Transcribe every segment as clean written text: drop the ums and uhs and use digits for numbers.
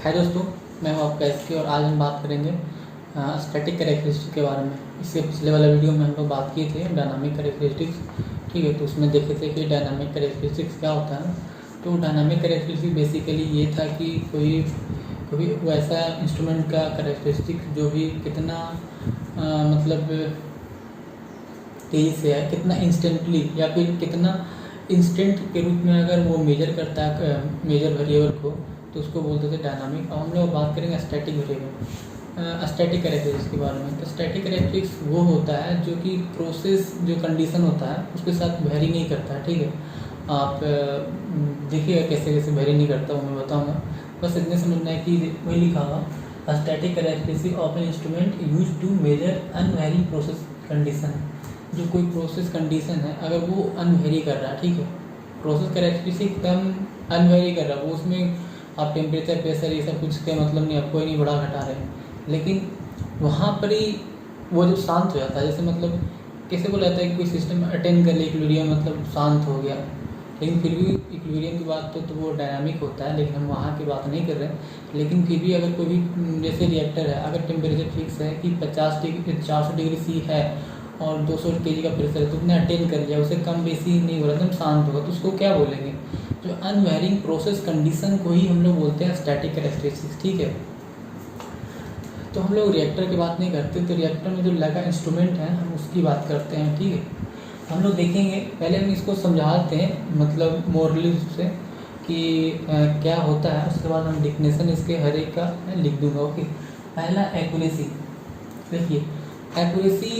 हाय दोस्तों, मैं हूं आपका एसके और आज हम बात करेंगे स्टैटिक कैरेक्टरिस्टिक के बारे में। इससे पिछले वाला वीडियो में हम लोग बात किए थे डायनामिक कैरेक्टरिस्टिक्स। ठीक है, तो उसमें देखे थे कि डायनामिक कैरेक्टरिस्टिक्स क्या होता है। तो डायनामिक कैरेक्टरिस्टिक बेसिकली ये था कि कोई वैसा इंस्ट्रूमेंट का कैरेक्टरिस्टिक जो भी कितना मतलब तेज़ी से है, कितना इंस्टेंटली या फिर कितना इंस्टेंट के रूप में अगर वो मेजर करता है मेजर वेरिएबल को, तो उसको बोलते थे डायनामिक। और हम लोग बात करेंगे स्टैटिक वेरिएबल, स्टैटिक कैरेक्टरिस्टिक्स के बारे में। तो स्टैटिक कैरेक्टरिस्टिक्स वो होता है जो कि प्रोसेस जो कंडीशन होता है उसके साथ वेरी नहीं करता है। ठीक है, आप देखिएगा कैसे कैसे वेरी नहीं करता हूँ मैं बताऊँगा। बस इतने समझना है कि वही लिखा हुआ static characteristic of an instrument use to measure unvary process condition. जो कोई प्रोसेस कंडीशन है अगर वो अनवेरी कर रहा है, ठीक है, प्रोसेस कैरेक्टरिस्टिक एकदम अनवेरी कर रहा है, वो उसमें आप टेम्परेचर प्रेशर ये सब कुछ का मतलब नहीं, आपको नहीं बढ़ा घटा रहे हैं, लेकिन वहाँ पर ही वो जब शांत हो जाता है, जैसे मतलब कैसे बोला जाता है कि कोई सिस्टम अटेंड कर ले इक्विलिब्रियम मतलब शांत हो गया, लेकिन फिर भी इक्विलिब्रियम की बात तो वो डायनामिक होता है, लेकिन हम वहाँ की बात नहीं कर रहे हैं। लेकिन फिर भी अगर कोई भी जैसे रिएक्टर है, अगर टेम्परेचर फिक्स है कि 400 डिग्री सी है और 200 kg का प्रेशर है, तो उसने अटेंड कर लिया, उसे कम बेसी नहीं हो रहा, एकदम शांत होगा, तो उसको क्या बोलेंगे? जो अनवेरिंग प्रोसेस कंडीशन को ही हम लोग बोलते हैं स्टैटिक कैरेक्टरिस्टिक्स। ठीक है, तो हम लोग रिएक्टर की बात नहीं करते, तो रिएक्टर में जो लगा इंस्ट्रूमेंट है हम उसकी बात करते हैं। ठीक है, हम लोग देखेंगे, पहले हम इसको समझाते हैं मतलब मोरली से कि क्या होता है, उसके बाद हम डिफिनेशन इसके हर एक का मैं लिख दूंगा। ओके, पहला एक्यूरेसी। देखिए एक्यूरेसी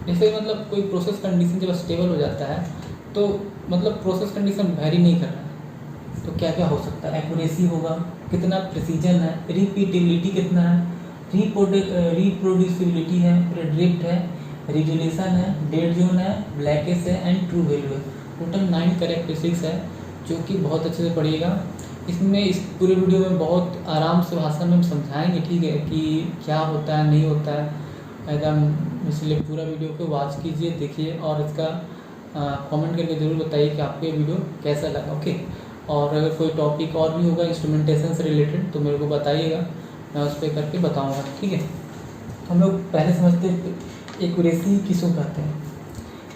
जैसे मतलब कोई प्रोसेस कंडीशन जब स्टेबल हो जाता है तो मतलब प्रोसेस कंडीशन वेरी नहीं कर रहा, तो क्या क्या हो सकता है? एक्यूरेसी होगा, कितना प्रिसीजन है, रिपीटेबिलिटी कितना है, रिप्रोड्यूसिबिलिटी है, प्रेडिक्ट है, रिजोल्यूशन है, डेड जोन है, ब्लैकेज है एंड ट्रू वैल्यू है। टोटल 9 कैरेक्टरिस्टिक्स है जो कि बहुत अच्छे से पढ़िएगा। इसमें इस पूरे वीडियो में बहुत आराम से भाषा में हम समझाएंगे, ठीक है, कि क्या होता है नहीं होता है एकदम। इसलिए पूरा वीडियो को वॉच कीजिए, देखिए और इसका कमेंट करके ज़रूर बताइए कि आपको ये वीडियो कैसा लगा। ओके, और अगर कोई टॉपिक और भी होगा इंस्ट्रूमेंटेशन से रिलेटेड तो मेरे को बताइएगा, मैं उस पर करके बताऊँगा। ठीक है, हम लोग पहले समझते हैं एक्यूरेसी किसको कहते हैं।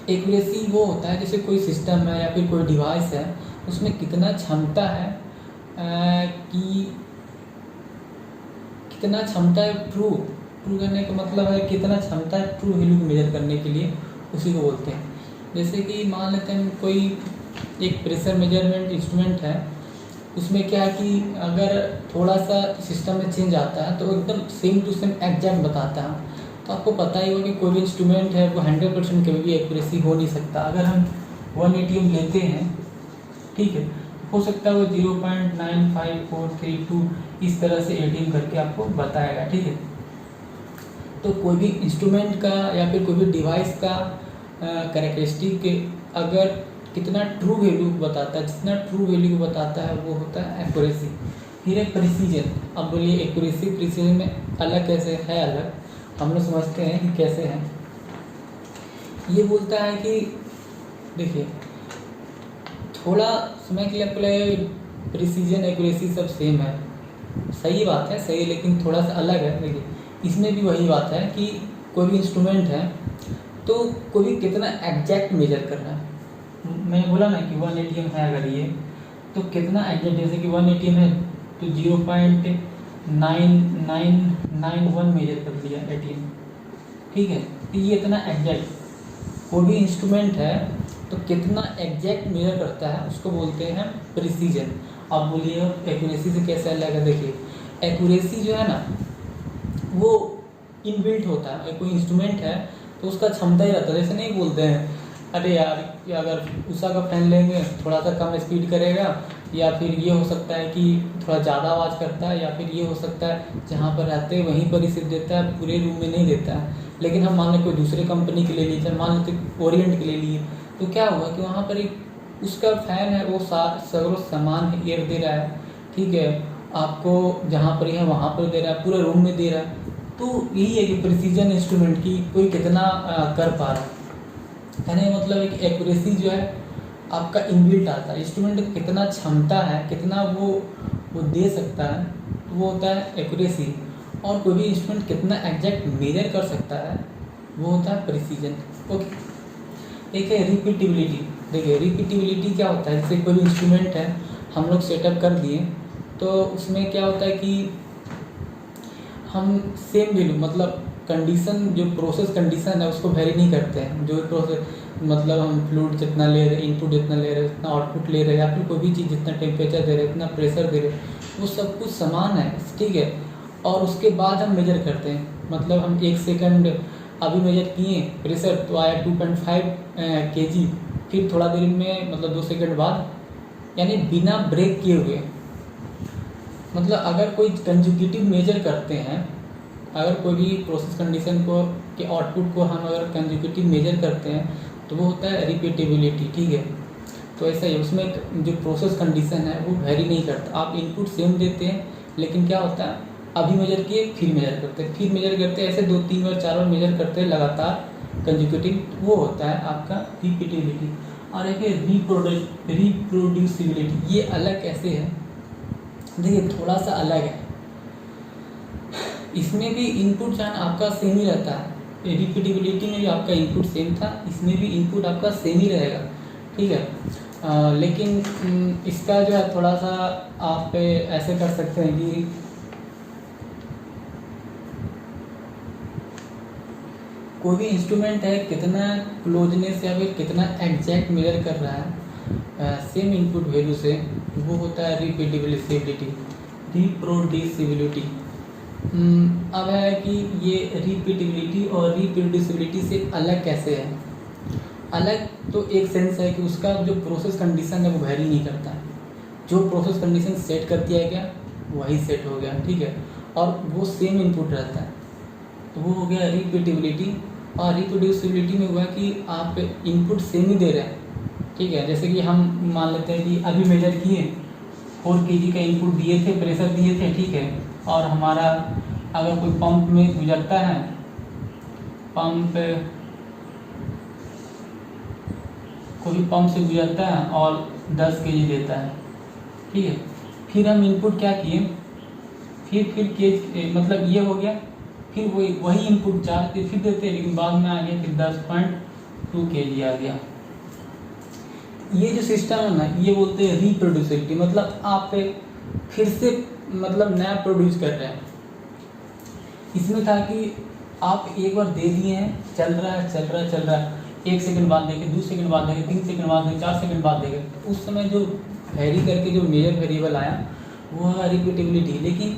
एक्यूरेसी वो होता है जैसे कोई सिस्टम है या फिर कोई डिवाइस है, उसमें कितना क्षमता है कि कितना क्षमता है ट्रू करने का मतलब है कितना क्षमता है ट्रू वैल्यू को मेजर करने के लिए, उसी को बोलते हैं। जैसे कि मान लेते हैं कोई एक प्रेशर मेजरमेंट इंस्ट्रूमेंट है, उसमें क्या है कि अगर थोड़ा सा सिस्टम में चेंज आता है तो एकदम सेम टू सेम एग्जैक्ट बताता है। तो आपको पता ही होगा कि कोई भी इंस्ट्रूमेंट है वो 100% कभी भी एक्यूरेसी हो नहीं सकता। अगर हम 1 ATM लेते हैं, ठीक है, हो सकता है वो 0.95432 इस तरह से ATM करके आपको बताएगा। ठीक है, तो कोई भी इंस्ट्रूमेंट का या फिर कोई भी डिवाइस का कैरेक्टरिस्टिक अगर कितना ट्रू वैल्यू बताता है, जितना ट्रू वैल्यू बताता है वो होता है एक्यूरेसी। फिर है प्रिसीजन। अब बोलिए एक्यूरेसी प्रिसीजन में अलग कैसे है? अलग हम लोग समझते हैं कि कैसे है। ये बोलता है कि देखिए थोड़ा समय के लिए आपको लगेगा प्रिसीजन एक्यूरेसी सब सेम है, सही बात है, सही, लेकिन थोड़ा सा अलग है। देखिए इसमें भी वही बात है कि कोई भी इंस्ट्रूमेंट है तो कोई भी कितना एग्जैक्ट मेजर कर रहा है। मैंने बोला ना कि 1 ATM है, अगर ये तो कितना एग्जैक्ट, जैसे कि 1 ATM है तो 0.9991 मेजर कर लिया ATM। ठीक है, तो ये इतना एग्जैक्ट कोई भी इंस्ट्रूमेंट है तो कितना एग्जैक्ट मेजर करता है उसको बोलते हैं प्रिसीजन। अब बोलिए एक्यूरेसी से कैसे अलग है? देखिए एक्यूरेसी जो है ना वो इनबिल्ट होता है। कोई इंस्ट्रूमेंट है तो उसका क्षमता ही रहता है, जैसे नहीं बोलते हैं अरे यार अगर उषा का फैन लेंगे थोड़ा सा कम स्पीड करेगा, या फिर ये हो सकता है कि थोड़ा ज़्यादा आवाज़ करता है, या फिर ये हो सकता है जहाँ पर रहते हैं वहीं पर ही सिर्फ देता है, पूरे रूम में नहीं देता है। लेकिन हम मान लें कोई दूसरे कंपनी के ले लीजिए, मान लेते ओरिएंट के ले लिए, तो क्या होगा कि वहाँ पर एक उसका फ़ैन है वो सगरों समान एयर दे रहा है। ठीक है, आपको जहाँ पर है वहाँ पर दे रहा है, पूरा रूम में दे रहा है। तो यही है कि प्रिसीजन इंस्ट्रूमेंट की कोई कितना कर पा रहा है। कहने का मतलब है कि एक्यूरेसी जो है आपका इनबिल्ट आता है, इंस्ट्रूमेंट कितना क्षमता है, कितना वो दे सकता है, वो होता है एक्यूरेसी, और कोई भी इंस्ट्रूमेंट कितना एग्जैक्ट मेजर कर सकता है वो होता है प्रिसीजन। ओके, एक है रिपीटेबिलिटी। देखिए रिपीटेबिलिटी क्या होता है, जैसे कोई भी इंस्ट्रूमेंट है हम लोग सेटअप कर दिए तो उसमें क्या होता है कि हम सेम वैल्यू मतलब कंडीशन जो प्रोसेस कंडीशन है उसको वेरी नहीं करते हैं। जो प्रोसेस मतलब हम फ्लूइड जितना ले रहे हैं, इनपुट जितना ले रहे हैं, जितना आउटपुट ले रहे हैं, या फिर कोई भी चीज़ जितना टेम्परेचर दे रहे हैं, जितना प्रेशर दे रहे हैं, वो सब कुछ समान है, ठीक है। और उसके बाद हम मेजर करते हैं, मतलब हम 1 सेकंड अभी मेजर किए प्रेशर तो आया 2.5 kg, फिर थोड़ा देर में मतलब 2 सेकंड बाद, यानी बिना ब्रेक किए हुए। मतलब अगर कोई कंजुगेटिव मेजर करते हैं, अगर कोई भी प्रोसेस कंडीशन को के आउटपुट को हम अगर कंजुगेटिव मेजर करते हैं तो वो होता है रिपीटेबिलिटी, ठीक है। तो ऐसा ही उसमें जो प्रोसेस कंडीशन है वो वेरी नहीं करता। आप इनपुट सेम देते हैं लेकिन क्या होता है अभी मेजर किए फिर मेजर करते हैं, फिर मेजर करते हैं, ऐसे 2-3 बार 4 बार मेजर करते हैं लगातार कंजुगेटिव, वो होता है आपका रिपीटेबिलिटी। और एक है रिप्रोड्यूसिबिलिटी। ये अलग कैसे है, देखिए थोड़ा सा अलग है। इसमें भी इनपुट जो है आपका सेम ही रहता है, रिपीटेबिलिटी में भी आपका इनपुट सेम था, इसमें भी इनपुट आपका सेम ही रहेगा, ठीक है। लेकिन इसका जो है थोड़ा सा आप ऐसे कर सकते हैं कि कोई भी इंस्ट्रूमेंट है कितना क्लोजनेस या फिर कितना एग्जैक्ट मेजर कर रहा है सेम इनपुट वैल्यू से, वो होता है रिपीटेबिलिटी, रिप्रोड्यूसिबिलिटी। अब है कि ये रिपीटेबिलिटी और रिप्रोड्यूसिबिलिटी से अलग कैसे है। अलग तो एक सेंस है कि उसका जो प्रोसेस कंडीशन है वो वेरी नहीं करता है, जो प्रोसेस कंडीशन सेट कर दिया गया वही सेट हो गया, ठीक है, और वो सेम इनपुट रहता है, तो वो हो गया रिपीटेबिलिटी। और रिप्रोड्यूसिबिलिटी में हुआ कि आप इनपुट सेम ही दे रहे हैं, ठीक है। जैसे कि हम मान लेते हैं कि अभी मेजर किए 4 kg का इनपुट दिए थे, प्रेशर दिए थे, ठीक है, और हमारा अगर कोई पंप में गुजरता है, पंप कोई पंप से गुजरता है और 10 kg देता है, ठीक है, फिर हम इनपुट क्या किए, फिर केज मतलब ये हो गया, फिर वही इनपुट 4 के फिर देते हैं, लेकिन बाद में आ गया फिर 10.2 kg आ गया। ये जो सिस्टम है ना ये बोलते हैं रिप्रोड्यूसिबिलिटी, मतलब आप फिर से मतलब नया प्रोड्यूस कर रहे हैं। इसमें था कि आप एक बार दे दिए हैं, चल रहा है, 1 सेकंड बाद देखें, 2 सेकंड बाद देखें, 3 सेकंड बाद देखें, 4 सेकंड बाद देखें, तो उस समय जो वेरी करके जो मेजर वेरिएबल आया वो है रिपीटेबिलिटी। लेकिन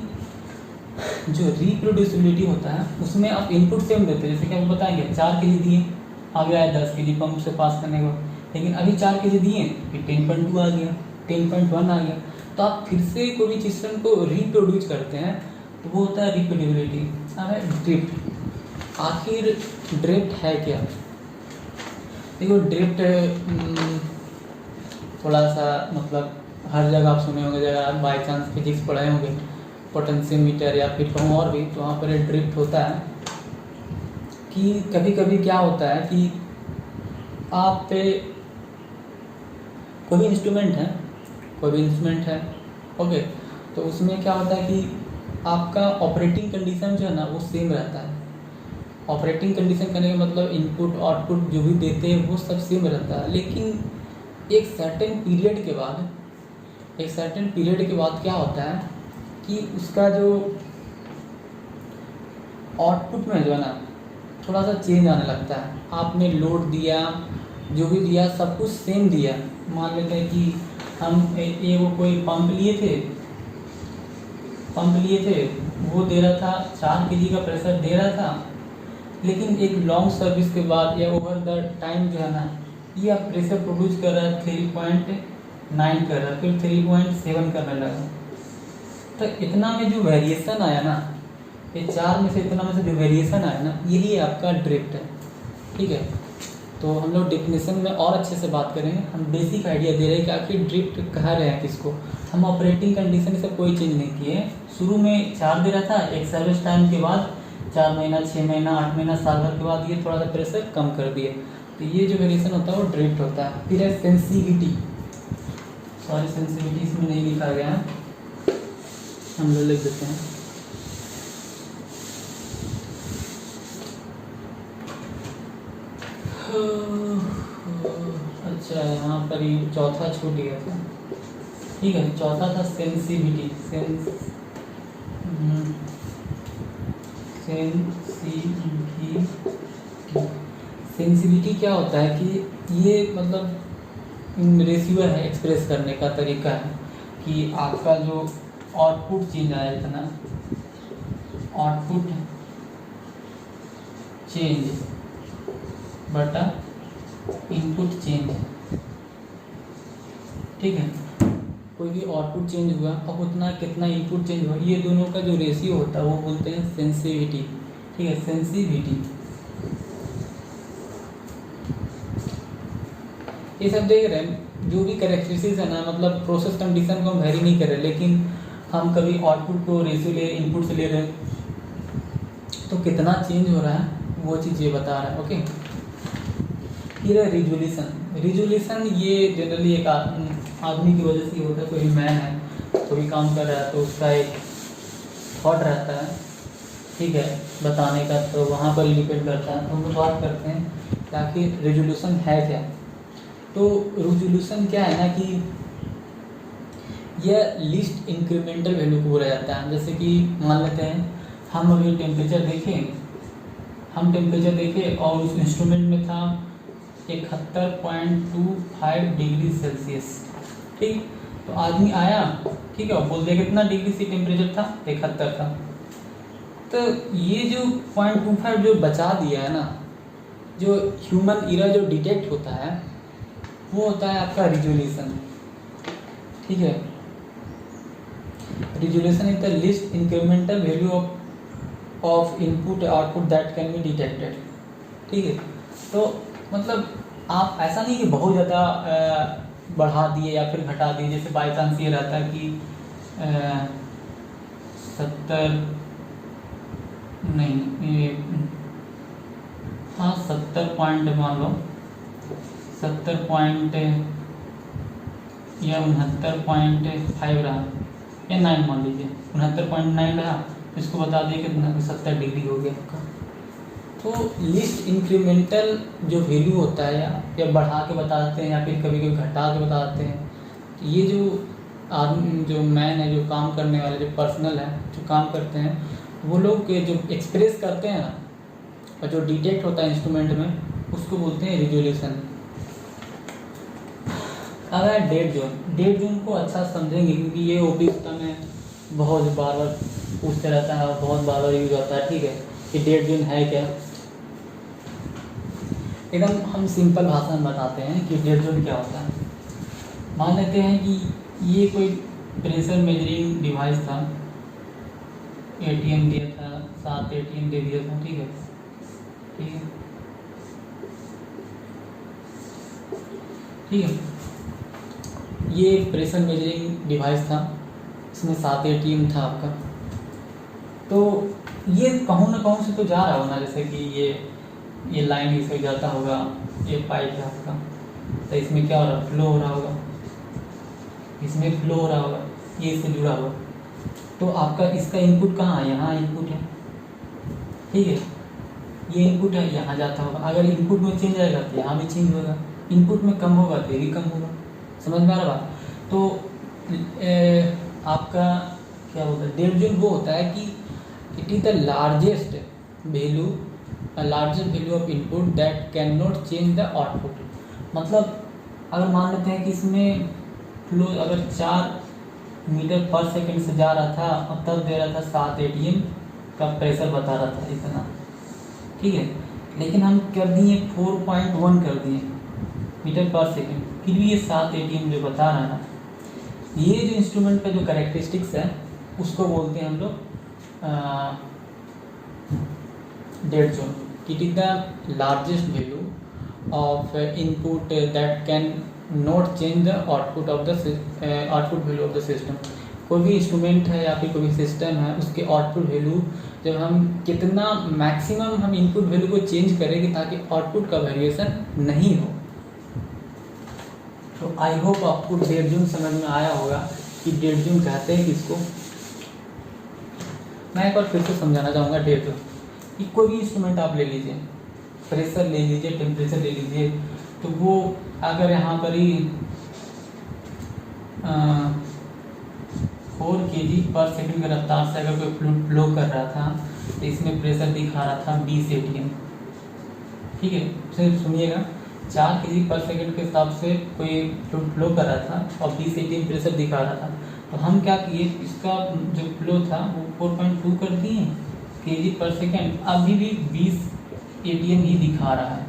जो रिप्रोड्यूसिबिलिटी होता है उसमें आप इनपुट सेम देते हैं, जैसे कि आपको बताएंगे 4 kg दिए, आगे आया 10 kg पंप से पास करने के बाद, लेकिन अभी 4 kg दिए फिर 10.2 आ गया, 10.1 आ गया, तो आप फिर से कोई भी सिस्टम को रिप्रोड्यूस करते हैं तो वो होता है रिपीटेबिलिटी। अब है ड्रिफ्ट। आखिर ड्रिफ्ट है क्या, देखो ड्रिफ्ट थोड़ा सा मतलब हर जगह आप सुने होंगे, अगर आप बाई चांस फिजिक्स पढ़े होंगे, पोटेंशियोमीटर या फिर कहूँ और भी, तो वहाँ पर ड्रिफ्ट होता है कि कभी कभी क्या होता है कि आप पे कोई भी इंस्ट्रूमेंट है, ओके, तो उसमें क्या होता है कि आपका ऑपरेटिंग कंडीशन जो है ना वो सेम रहता है। ऑपरेटिंग कंडीशन करने का मतलब इनपुट आउटपुट जो भी देते हैं वो सब सेम रहता है, लेकिन एक सर्टेन पीरियड के बाद क्या होता है कि उसका जो आउटपुट में जो है ना थोड़ा सा चेंज आने लगता है। आपने लोड दिया, जो भी दिया सब कुछ सेम दिया, मान लेते हैं कि हम वो कोई पंप लिए थे, वो दे रहा था 4 kg का प्रेशर दे रहा था, लेकिन एक लॉन्ग सर्विस के बाद या ओवर द टाइम जो है ना ये आप प्रेशर प्रोड्यूस कर रहा है 3.9 कर रहा है, फिर 3.7 करने लगा। तो इतना में जो वेरिएशन आया ना, ये 4 में से इतना में से जो वेरिएशन आया ना यही आपका ड्रिफ्ट है, ठीक है। तो हम लोग डेफिनेशन में और अच्छे से बात करेंगे, हम बेसिक आइडिया दे रहे हैं कि आखिर ड्रिफ्ट कह रहे हैं किसको। हम ऑपरेटिंग कंडीशन से कोई चेंज नहीं किए, शुरू में 4 दे रहा था, एक सर्विस टाइम के बाद 4 महीना, 6 महीना, 8 महीना, साल भर के बाद ये थोड़ा सा प्रेशर कम कर दिए, तो ये जो वेरिएशन होता है वो ड्रिफ्ट होता है। फिर है सेंसिटिविटी, इसमें नहीं लिखा गया है, हम लोग लिख देते हैं। अच्छा, यहाँ पर ही चौथा छूट गया था। ठीक है, चौथा था सेंसिटिविटी। सेंसिटिविटी क्या होता है कि ये मतलब रेशियो है, एक्सप्रेस करने का तरीका है कि आपका जो आउटपुट चेंज आया इतना, आउटपुट चेंज बटा इनपुट चेंज। ठीक है, कोई भी आउटपुट चेंज हुआ अब उतना कितना इनपुट चेंज हुआ, ये दोनों का जो रेशियो होता है वो बोलते हैं सेंसिटिविटी। ठीक है, सेंसिटिविटी। ये सब देख रहे हैं, जो भी कैरेक्टरिस्टिक्स है ना, मतलब प्रोसेस कंडीशन को हम वेरी नहीं कर रहे, लेकिन हम कभी आउटपुट को रेशियो ले, इनपुट से ले रहे हैं तो कितना चेंज हो रहा है वो चीज़ ये बता रहा है। ओके, फिर है रिजोल्यूशन। रिजोल्यूशन ये जनरली एक आदमी की वजह से होता है। कोई मैन है, कोई काम कर रहा है तो उसका एक थॉट रहता है, ठीक है, बताने का, तो वहाँ पर डिपेंड करता है। तो हम लोग बात करते हैं कि आखिर रिजोल्यूशन है क्या। तो रिजोल्यूशन क्या है ना कि यह लिस्ट इंक्रीमेंटल वैल्यू को बोला जाता है। जैसे कि मान लेते हैं हम अभी टेम्परेचर देखें और उस इंस्ट्रूमेंट में था 71.25 डिग्री सेल्सियस। ठीक, तो आदमी आया, ठीक है, बोल दिया कितना डिग्री से टेम्परेचर था, 71 था। तो ये जो 0.25 जो बचा दिया है ना, जो ह्यूमन एरर जो डिटेक्ट होता है वो होता है आपका रिजोल्यूशन। ठीक है, resolution is the list incremental value of input output that can be detected. ठीक है, तो मतलब आप ऐसा नहीं कि बहुत ज़्यादा बढ़ा दिए या फिर घटा दिए। जैसे बाई चांस ये रहता है कि 70 नहीं, हाँ 70 पॉइंट मान लो, 70 पॉइंट या 69.5 रहा या 9 मान लीजिए, 69.9 रहा, इसको बता दिए कितना 70 डिग्री हो गया आपका। तो लिस्ट इंक्रीमेंटल जो वैल्यू होता है या बढ़ा के बताते हैं या फिर कभी कभी घटा के बताते हैं। तो ये जो आदमी, जो मैन है, जो काम करने वाले, जो पर्सनल है, जो काम करते हैं, वो लोग जो एक्सप्रेस करते हैं ना, और जो डिटेक्ट होता है इंस्ट्रूमेंट में, उसको बोलते हैं रिजोल्यूशन। अब है डेड जोन। डेड जोन को अच्छा समझेंगे क्योंकि ये ओपी में बहुत बार बार पूछते रहता है और बहुत बार बार यूज होता है। ठीक है, कि डेड जोन है क्या। एकदम हम सिंपल भाषा में बताते हैं कि डेड जोन क्या होता है। मान लेते हैं कि ये कोई प्रेशर मेजरिंग डिवाइस था, एटीएम दिया था, 7 एटीएम दे दिया था। ठीक है, ठीक है, ठीक है, ये प्रेशर मेजरिंग डिवाइस था, इसमें 7 एटीएम था आपका। तो ये कहूँ ना कहूँ से तो जा रहा होगा, जैसे कि ये लाइन इसमें जाता होगा, ये पाइप है आपका, तो इसमें क्या हो रहा है, फ्लो हो रहा होगा, इसमें फ्लो हो रहा होगा, ये इससे जुड़ा होगा। तो आपका इसका इनपुट कहाँ है, यहाँ इनपुट है। ठीक है, ये इनपुट है, यहाँ जाता होगा। अगर इनपुट में चेंज आएगा तो यहाँ भी चेंज होगा, इनपुट में कम होगा तो ये भी कम होगा। समझ में आ रहा बात। तो आपका क्या होता है, डेड जोन वो होता है कि it is the largest value of input that can not change the output. मतलब अगर मान लेते हैं कि इसमें फ्लो अगर 4 मीटर पर सेकंड से जा रहा था और तब दे रहा था 7 एटीएम का प्रेशर बता रहा था इतना। ठीक है, लेकिन हम कर दिए 4.1 कर दिए मीटर पर सेकंड, फिर भी ये 7 एटीएम जो बता रहा है ना, ये जो इंस्ट्रूमेंट का जो कैरेक्टरिस्टिक्स है उसको बोलते हैं हम लोग dead zone. It is the largest value of input that can not change the output value of the system. कोई भी इंस्ट्रूमेंट है या फिर कोई भी सिस्टम है, उसके आउटपुट वैल्यू जब हम कितना मैक्सिमम हम इनपुट वैल्यू को चेंज करेंगे ताकि आउटपुट का वेरिएशन नहीं हो। तो आई होप आपको डेड जोन समझ में आया होगा कि डेड जोन कहते हैं किसको। मैं एक बार फिर से समझाना चाहूँगा डेढ़ जूल कि कोई भी इंस्ट्रूमेंट आप ले लीजिए, प्रेशर ले लीजिए, टेम्परेचर ले लीजिए, तो वो अगर यहाँ पर ही 4 kg/s की रफ्तार से अगर कोई फ्लूइड फ्लो कर रहा था तो इसमें प्रेशर दिखा रहा था 20 atm। ठीक है, फिर सुनिएगा, 4 kg/s के हिसाब से कोई फ्लूइड फ्लो कर रहा था और 20 atm प्रेशर दिखा रहा था। तो हम क्या किए, इसका जो फ्लो था वो 4.2 कर दिए kg/s, अभी भी 20 atm ही दिखा रहा है।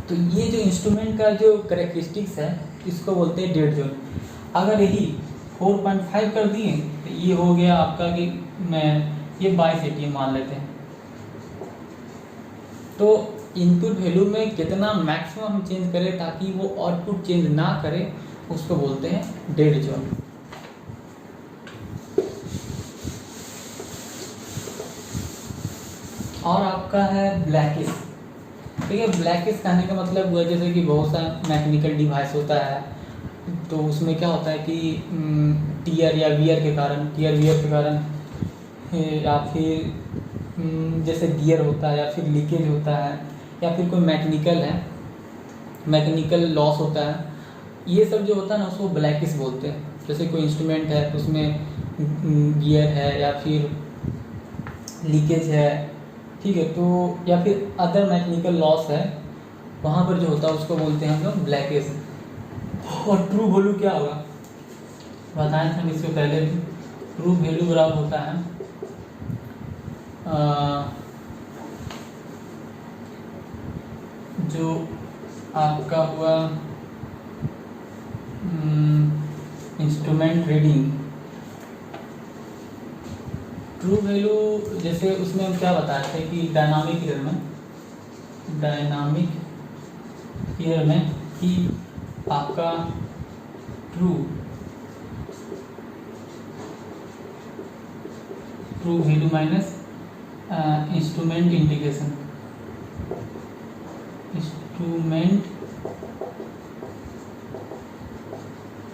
तो ये जो इंस्ट्रूमेंट का जो कैरेक्टरिस्टिक्स है इसको बोलते हैं डेढ़ जूल। अगर यही 4.5 कर दिए तो ये हो गया आपका कि मैं ये 22 atm मान लेते हैं। तो इनपुट वैल्यू में कितना मैक्सिमम हम चेंज करें ताकि वो आउटपुट चेंज ना करे, उसको बोलते हैं डेढ़ जूल। और आपका है ब्लैकिश। ठीक है, ब्लैकिश कहने का मतलब हुआ जैसे कि बहुत सा मैकेनिकल डिवाइस होता है, तो उसमें क्या होता है कि टीयर या वियर के कारण, टीयर वियर के कारण या फिर जैसे गियर होता है या फिर लीकेज होता है या फिर कोई मैकेनिकल लॉस होता है, ये सब जो होता है ना उसको ब्लैकिश बोलते हैं। जैसे कोई इंस्ट्रूमेंट है तो उसमें गियर है या फिर लीकेज है, ठीक है, तो या फिर अदर मैकेनिकल लॉस है, वहाँ पर जो होता है उसको बोलते हैं हम लोग ब्लैकिश। और ट्रू वैल्यू क्या होगा, बताएं थे हम इससे पहले भी। ट्रू वैल्यू बराबर होता है जो आपका हुआ इंस्ट्रूमेंट रीडिंग। ट्रू वैल्यू जैसे उसमें हम क्या बताए थे कि डायनामिक ईयर में कि आपका true value minus instrument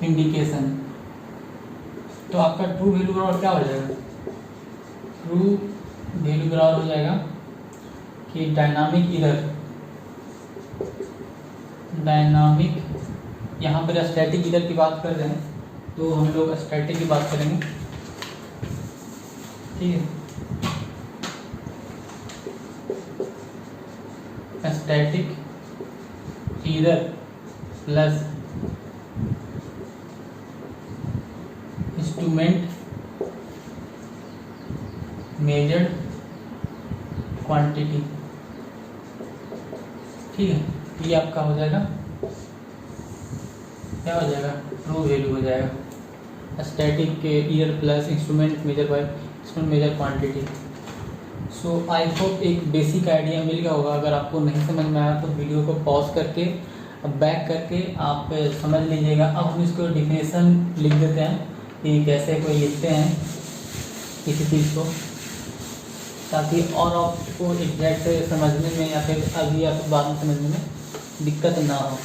indication, तो आपका ट्रू वैल्यू बराबर क्या हो जाएगा, ट्रू वैल्यू बराबर हो जाएगा कि डायनामिक यहाँ पर स्टैटिक ईरर की बात कर रहे हैं तो हम लोग स्टैटिक की बात करेंगे। ठीक है, static error plus instrument measured quantity. ठीक है, ये आपका हो जाएगा, क्या हो जाएगा, ट्रू वैल्यू हो जाएगा static year plus instrument major quantity. So I hope एक बेसिक आइडिया मिल गया होगा। अगर आपको नहीं समझ में आया तो वीडियो को पॉज करके बैक करके आप समझ लीजिएगा। अब हम इसको डिफिनेशन लिख देते हैं कि कैसे कोई लिखते हैं किसी चीज़ को, ताकि और आपको एग्जैक्ट समझने में या फिर अभी या फिर बाद में समझने में दिक्कत ना हो।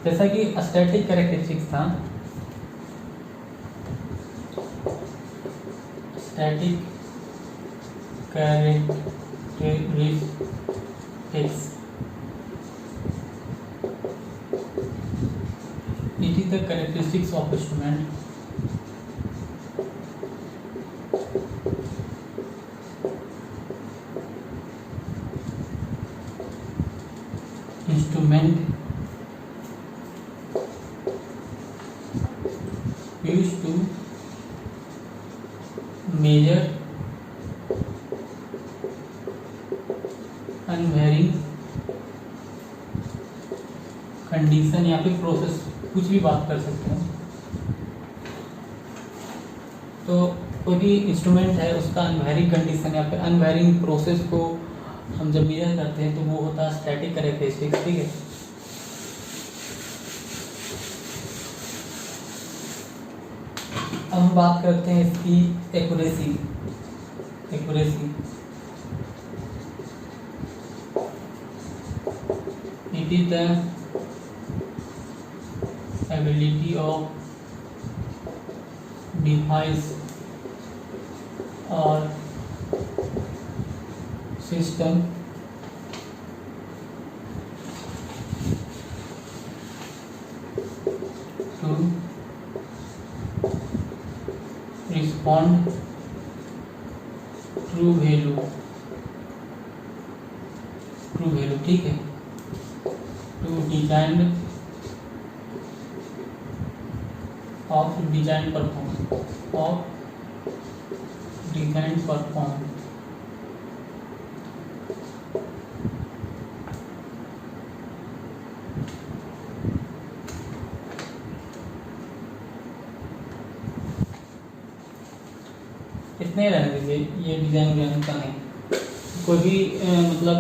जैसा कि स्टैटिक कैरेक्टरिस्टिक्स था, static characteristics, it is the characteristics of instrument used to measure unvarying condition या फिर प्रोसेस, कुछ भी बात कर सकते हैं। तो कोई भी इंस्ट्रूमेंट है उसका अनवेरिंग कंडीशन या फिर अनवेरिंग प्रोसेस को हम जब मेजर करते हैं तो वो होता है स्टैटिक कैरेक्टरिस्टिक्स। ठीक है, अब हम बात करते हैं इसकी accuracy. It is the ability of device or system to respond true value, ठीक है, टू डिजाइन परफॉर्म इतने रहने दीजिए, ये डिज़ाइन का नहीं। कोई भी मतलब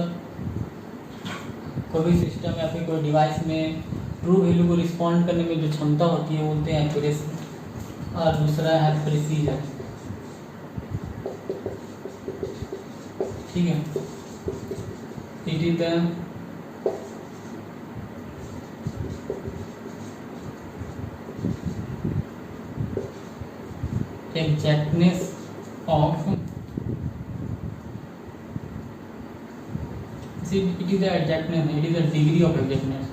कोई भी सिस्टम या फिर कोई डिवाइस में ट्रू वैल्यू को रिस्पॉन्ड करने में जो क्षमता होती है बोलते हैं एक्यूरेसी, और दूसरा है प्रिसीजन, ठीक है। It is the exactness of see it is the exactness, it is the degree of exactness,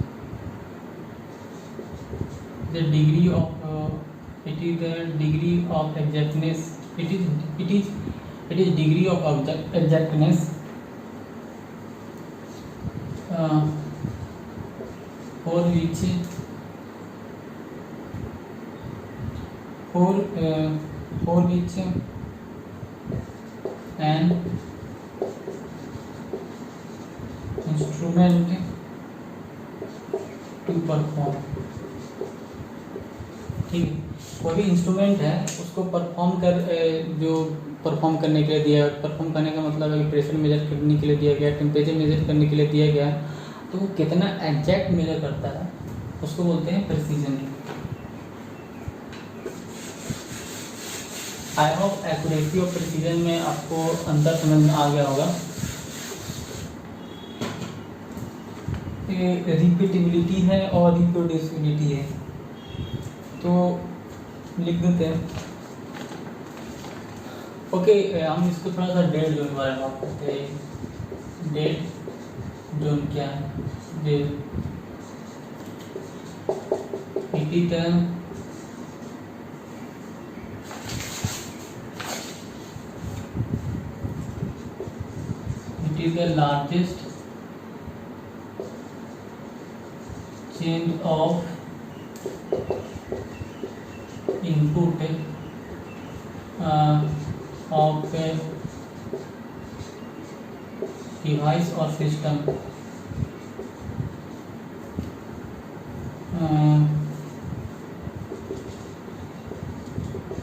the degree of it is the degree of exactness, it is degree of exactness for which an instrument to perform, ठीक है। कोई भी instrument है उसको perform करने के लिए दिया, परफॉर्म करने का मतलब है कि प्रेशर मेजर करने के लिए दिया गया, टेम्परेचर मेजर करने के लिए दिया गया, तो वो कितना एग्जैक्ट मेजर करता है उसको बोलते हैं प्रिसीजन। आई होप एक्यूरेसी और प्रिसीजन में आपको अंतर समझ में आ गया होगा। रिपीटेबिलिटी है और रिप्रोड्यूसिबिलिटी है, तो लिख देते हैं। ओके, हम इसको थोड़ा सा डेड जोन के बारे में बात करते हैं। डेड जोन क्या है? Dead it is the largest change of input of a device or system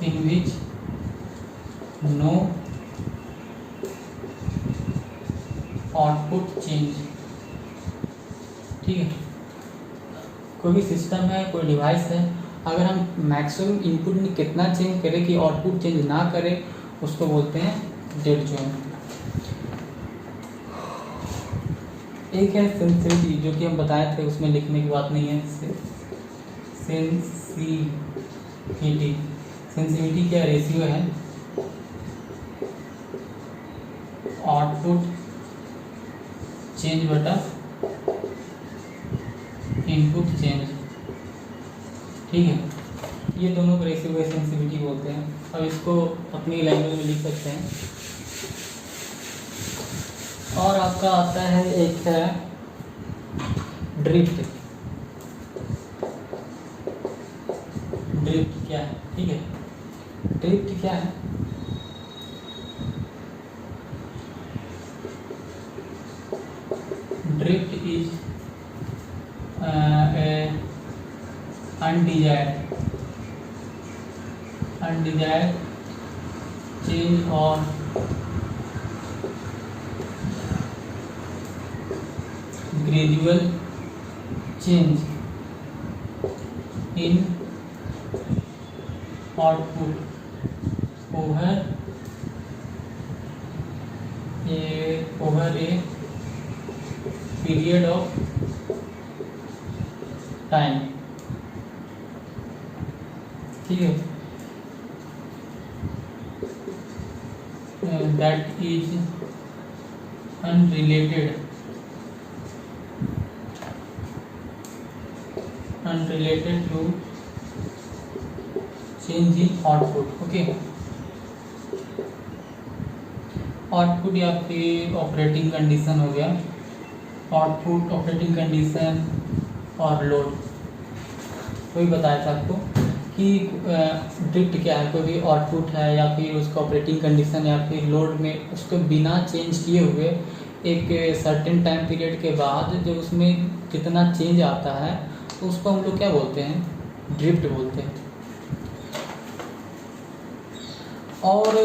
in which no output change, ठीक है। कोई भी सिस्टम है, कोई डिवाइस है, अगर हम मैक्सिमम इनपुट में कितना चेंज करें कि आउटपुट चेंज ना करे, उसको बोलते हैं डेड जोन। एक है सेंसिटिविटी, जो कि हम बताए थे, उसमें लिखने की बात नहीं है। सेंसिटिविटी क्या रेशियो है आउटपुट चेंज बटा इनपुट चेंज, ठीक है। ये दोनों को रेशियो को सेंसिटिविटी बोलते हैं। अब इसको अपनी लैंग्वेज में लिख सकते हैं। और आपका आता है, एक है ड्रिफ्ट। ड्रिफ्ट क्या है, ठीक है। ड्रिफ्ट क्या है? Drift is a undesired change or gradual change in output over a period of time, ठीक है, that is unrelated to change in output. Okay, output या फिर ऑपरेटिंग कंडीशन हो गया, आउटपुट, ऑपरेटिंग कंडीशन और लोड। वही बताया था आपको कि ड्रिफ्ट क्या है, कोई भी आउटपुट है या फिर उसका ऑपरेटिंग कंडीशन या फिर लोड में उसको बिना चेंज किए हुए एक सर्टेन टाइम पीरियड के बाद जब उसमें कितना चेंज आता है तो उसको हम लोग क्या बोलते हैं, ड्रिफ्ट बोलते हैं। और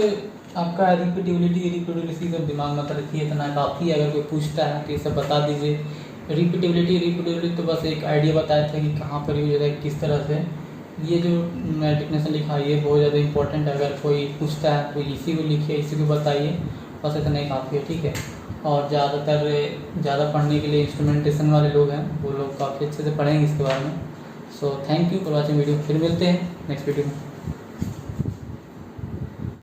आपका रिपीटेबिलिटी सब दिमाग में रखिए, इतना काफ़ी है। अगर कोई पूछता है तो ये सब बता दीजिए। रिपीटेबिलिटी तो बस एक आइडिया बताया था कि कहाँ पर यूज होता है, किस तरह से। ये जो डेफिनेशन लिखा है ये बहुत ज़्यादा इंपॉर्टेंट है। अगर कोई पूछता है तो इसी को लिखिए, इसी को बताइए, बस इतना ही काफ़ी है, ठीक है। और ज़्यादा पढ़ने के लिए इंस्ट्रूमेंटेशन वाले लोग हैं, वो लोग काफ़ी अच्छे से पढ़ेंगे इसके बारे में। So thank you for watching video. फिर मिलते हैं नेक्स्ट वीडियो में।